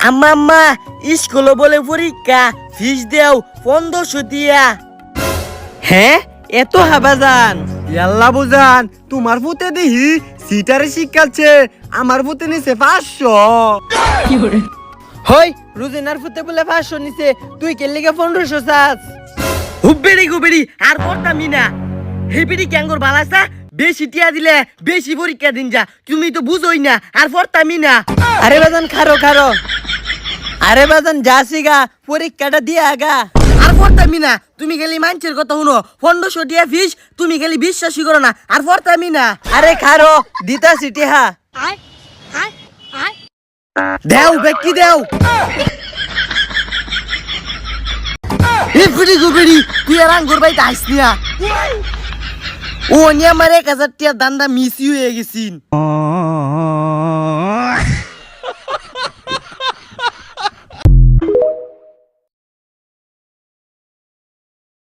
আম্মা আম্মা স্কুলে বলে পরীক্ষা ফিস দেও 1500 দিয়া। হ্যাঁ এত হাবাজান? ইয়াল্লা বুজান তোমার পুতে দিহি সিটারে শিখাচ্ছে, আমার পুতে নিছে 500। হই রুজিনার ফুতে বলে 500 নিছে, তুই কে লিগে 1500 চাস? হুব্বেড়ি গুবেড়ি আর পড়তামই না। হেবিড়ি ক্যাঙ্গর বালাসা বেশি টিয়া দিলে বেশি পরীক্ষা দিন যা, তুমি তো বুঝোই না আর পড়তামই না। আরে বাজান খারো খারো, আরে বাজান যাসিগা পরীক্ষাটা দিয়ে আগা। আর পড়তামই না, তুমি খালি মানুষের কথা শুনো। 1500 টিয়া ফিস তুমি খালি বিশ্বাসই করো না, আর পড়তামই না। আরে খারো দিতা সিটিহা। দেও ব্যক্তি দেও। হেবিড়ি গুবেড়ি তুই আর আঙ্গুর বাইতে আইস না। ও নিয়ে আমার 1000 টিয়া দান্দা মিসই হয়ে গেছিন।